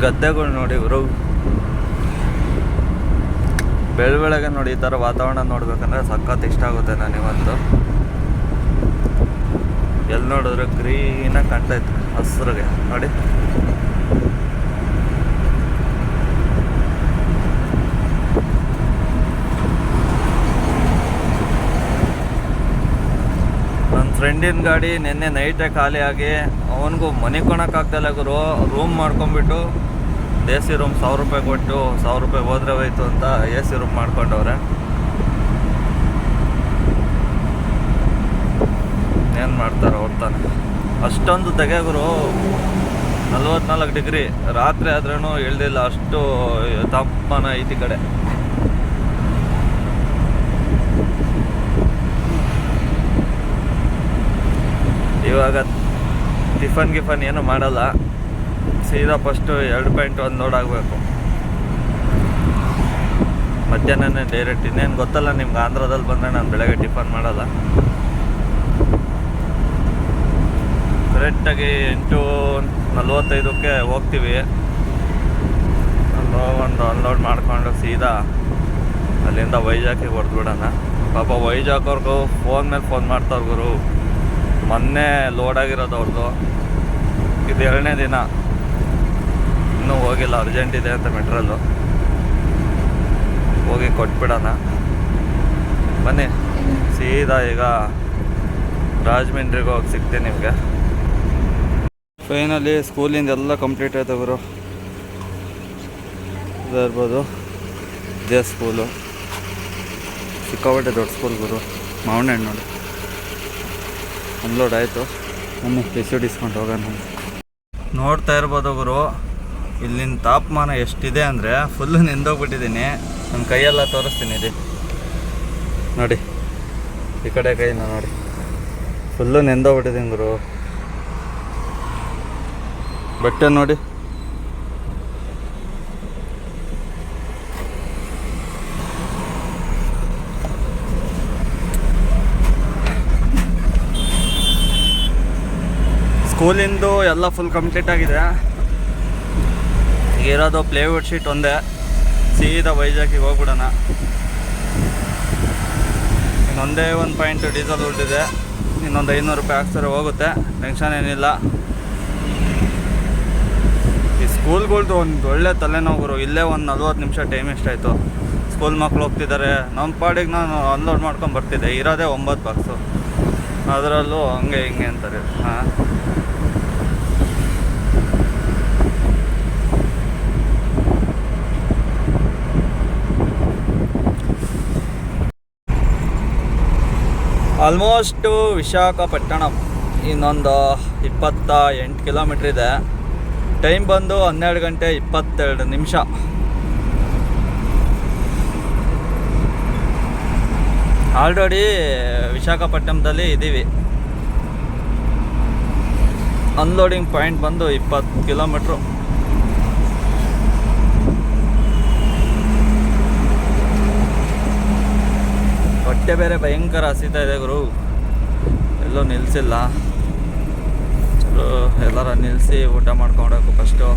ಗದ್ದೆಗಳು ನೋಡಿ ಗುರು. ಬೆಳಗ್ಗೆ ನೋಡಿ ಈ ಥರ ವಾತಾವರಣ ನೋಡ್ಬೇಕಂದ್ರೆ ಸಖತ್ ಇಷ್ಟ ಆಗುತ್ತೆ ನನಗಂತೂ. ಎಲ್ಲಿ ನೋಡಿದ್ರೆ ಗ್ರೀನಾಗಿ ಕಾಣ್ತೈತೆ ಹಸ್ರಿಗೆ ನೋಡಿ. ನನ್ನ ಫ್ರೆಂಡಿನ ಗಾಡಿ ನಿನ್ನೆ ನೈಟೇ ಖಾಲಿ ಆಗಿ ಅವನಿಗೂ ಮನೆ ಕೊಣಕ್ಕಾಗ್ದಲ್ಲ ಗುರು. ರೂಮ್ ಮಾಡ್ಕೊಂಬಿಟ್ಟು ಎ ಸಿ ರೂಮ್ 1000 ರೂಪಾಯಿ ಕೊಟ್ಟು 1000 ರೂಪಾಯಿ ಹೋದ್ರೆ ಹೋಯ್ತು ಅಂತ ಎ ಸಿ ರೂಮ್ ಮಾಡ್ಕೊಂಡವ್ರೆ. ಏನು ಮಾಡ್ತಾರೆ ಅವ್ರು ತಾನೆ. ಅಷ್ಟೊಂದು ತೆಗೆಗುರು 44 ಡಿಗ್ರಿ ರಾತ್ರಿ ಆದ್ರೂ ಇಳ್ದಿಲ್ಲ, ಅಷ್ಟು ತಾಪಮಾನ ಐತಿ ಕಡೆ. ಇವಾಗ ಟಿಫನ್ ಏನು ಮಾಡಲ್ಲ, ಸೀದಾ ಫಸ್ಟು 2.1 ಲೋಡ್ ಆಗಬೇಕು. ಮಧ್ಯಾಹ್ನನೇ ಡೈರೆಕ್ಟ್. ಇನ್ನೇನು ಗೊತ್ತಲ್ಲ ನಿಮ್ಗೆ, ಆಂಧ್ರದಲ್ಲಿ ಬಂದರೆ ನಾನು ಬೆಳಗ್ಗೆ ಟಿಫನ್ ಮಾಡಲ್ಲ. ಕರೆಕ್ಟಾಗಿ 8:45ಕ್ಕೆ ಹೋಗ್ತೀವಿ. ಒಂದು ಅನ್ಲೋಡ್ ಮಾಡ್ಕೊಂಡು ಸೀದಾ ಅಲ್ಲಿಂದ ವೈಜಾಗಿಗೆ ಹೊಡೆದ್ಬಿಡೋಣ. ಪಾಪ ವೈಜಾಗ್ವ್ರಿಗೂ ಫೋನ್ ಮೇಲೆ ಫೋನ್ ಮಾಡ್ತಾವ್ರು ಗುರು. ಮೊನ್ನೆ ಲೋಡ್ ಆಗಿರೋದು ಅವ್ರದ್ದು, ಇದು 2ನೇ ದಿನ, ಇನ್ನೂ ಹೋಗಿಲ್ಲ. ಅರ್ಜೆಂಟ್ ಇದೆ ಅಂತ ಮೆಟ್ರಲ್ಲು. ಹೋಗಿ ಕೊಟ್ಬಿಡೋಣ ಬನ್ನಿ. ಸೀದಾ ಈಗ ರಾಜಮಂಡ್ರಿಗೆ ಹೋಗಿ ಸಿಗ್ತೀನಿ ನಿಮಗೆ. ಫೈನಲಿ ಸ್ಕೂಲಿಂದ ಎಲ್ಲ ಕಂಪ್ಲೀಟ್ ಆಯ್ತು ಗುರು. ಇದು ಇರ್ಬೋದು ಇದೇ ಸ್ಕೂಲು. ಸಿಕ್ಕಾಪಟ್ಟೆ ದೊಡ್ಡ ಸ್ಕೂಲ್ ಗುರು. ಮಾವಣ್ಣ ನೋಡಿ ಅನ್ಲೋಡ್ ಆಯಿತು. ಬನ್ನಿ ರಿಸೀವ್ ಡಿಸ್ಕೌಂಟ್ ಹೋಗೋಣ. ನೋಡ್ತಾ ಇರ್ಬೋದು ಗುರು, ಇಲ್ಲಿನ ತಾಪಮಾನ ಎಷ್ಟಿದೆ ಅಂದರೆ ಫುಲ್ಲು ನೆಂದೋಗ್ಬಿಟ್ಟಿದ್ದೀನಿ. ನನ್ನ ಕೈಯೆಲ್ಲ ತೋರಿಸ್ತೀನಿ ಇದೆ ನೋಡಿ, ಈ ಕಡೆ ಕೈನ ನೋಡಿ, ಫುಲ್ಲು ನೆಂದೋಗ್ಬಿಟ್ಟಿದ್ದೀನಿ ಗುರು. ಬಟ್ಟೆ ನೋಡಿ, ಸ್ಕೂಲಿಂದು ಎಲ್ಲ ಫುಲ್ ಕಂಪ್ಲೀಟ್ ಆಗಿದೆ. ಈಗ ಇರೋದು ಪ್ಲೇವುಡ್ ಶೀಟ್ ಒಂದೇ. ಸೀದಾ ವೈಜಾಗಿಗೆ ಹೋಗ್ಬಿಡೋಣ. ಇನ್ನೊಂದೇ 1 ಪಾಯಿಂಟ್ ಡೀಸೆಲ್ ಉಳಿದಿದೆ. ಇನ್ನೊಂದು 500 ರೂಪಾಯಿ ಹಾಕ್ತಾರೆ, ಹೋಗುತ್ತೆ. ಟೆನ್ಷನ್ ಏನಿಲ್ಲ. ಈ ಸ್ಕೂಲ್ಗಳ್ದು ಒಂದು ಒಳ್ಳೆ ತಲೆನೋವು. ಇಲ್ಲೇ ಒಂದು 40 ನಿಮಿಷ ಟೈಮ್ ಎಷ್ಟಾಯಿತು. ಸ್ಕೂಲ್ ಮಕ್ಳು ಹೋಗ್ತಿದ್ದಾರೆ, ನಮ್ಮ ಪಾಡಿಗೆ ನಾನು ಅನ್ಲೋಡ್ ಮಾಡ್ಕೊಂಡು ಬರ್ತಿದ್ದೆ. ಇರೋದೇ 9 ಬಾಕ್ಸು, ಅದರಲ್ಲೂ ಹಂಗೆ ಹಿಂಗೆ ಅಂತಾರೆ. ಹಾಂ, ಆಲ್ಮೋಸ್ಟು ವಿಶಾಖಪಟ್ಟಣಂ ಇನ್ನೊಂದು 28 ಕಿಲೋಮೀಟ್ರ್ ಇದೆ. ಟೈಮ್ ಬಂದು 12 ಗಂಟೆ 22 ನಿಮಿಷ. ಆಲ್ರೆಡಿ ವಿಶಾಖಪಟ್ಟಣದಲ್ಲಿ ಇದ್ದೀವಿ. ಅನ್ಲೋಡಿಂಗ್ ಪಾಯಿಂಟ್ ಬಂದು 20 ಕಿಲೋಮೀಟ್ರು. ಹೊಟ್ಟೆ ಬೇರೆ ಭಯಂಕರ ಹಸಿತಾ ಇದೆ ಗುರು. ಎಲ್ಲೂ ನಿಲ್ಲಿಸಿಲ್ಲ. ಚಲೋ ಎಲ್ಲರ ನಿಲ್ಲಿಸಿ ಊಟ ಮಾಡ್ಕೊಬೇಕು ಫಸ್ಟು.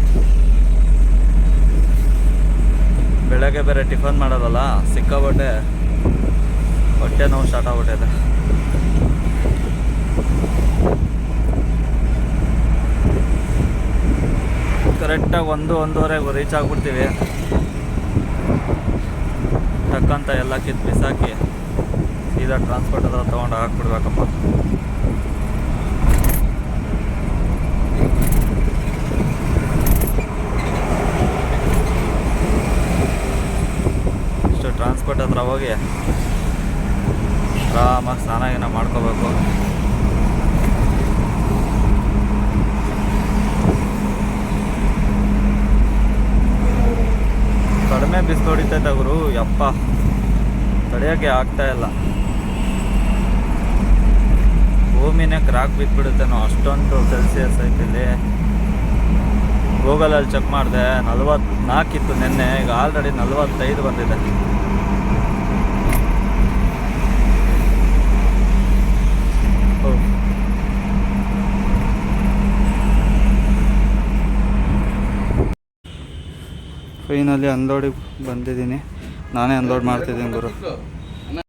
ಬೆಳಗ್ಗೆ ಬೇರೆ ಟಿಫನ್ ಮಾಡೋದಲ್ಲ, ಸಿಕ್ಕಾಬಟ್ಟೆ ಹೊಟ್ಟೆ ನೋವು ಸ್ಟಾರ್ಟ್ ಆಗ್ಬಿಟ್ಟಿದೆ. ಕರೆಕ್ಟಾಗಿ 1-1:30 ರೀಚ್ ಆಗಿಬಿಡ್ತೀವಿ. ಟಕ್ಕಂತ ಎಲ್ಲ ಕಿತ್ತು ಬಿಸಾಕಿ ಸೀದಾ ಟ್ರಾನ್ಸ್ಪೋರ್ಟ್ ಹತ್ರ ತೊಗೊಂಡು ಹಾಕ್ಬಿಡ್ಬೇಕಪ್ಪ. ಇಷ್ಟು ಟ್ರಾನ್ಸ್ಪೋರ್ಟ್ ಹತ್ರ ಹೋಗಿ ಆರಾಮಾಗಿ ಸ್ನಾನ ಮಾಡ್ಕೋಬೇಕು. ಕಡಿಮೆ ಬಿಸಿಲು ಹೊಡಿತೈತೆ ಗುರು, ಯಪ್ಪ ತಡೆಯೋಕ್ಕೆ ಆಗ್ತಾಯಿಲ್ಲ. ಭೂಮಿನೇ ಕ್ರಾಕ್ ಬಿದ್ದುಬಿಡುತ್ತೇನೋ, ಅಷ್ಟೊಂದು ಸೆಲ್ಸಿಯಸ್ ಐತಿ ಇಲ್ಲಿ. ಗೂಗಲಲ್ಲಿ ಚೆಕ್ ಮಾಡಿದೆ, 44 ಇತ್ತು ನಿನ್ನೆ. ಈಗ ಆಲ್ರೆಡಿ 45 ಬಂದಿದೆ. ಫೈನಲಿ ಅನ್ಲೋಡಿಗೆ ಬಂದಿದ್ದೀನಿ. ನಾನೇ ಅನ್ಲೋಡ್ ಮಾಡ್ತಿದ್ದೀನಿ ಗುರು.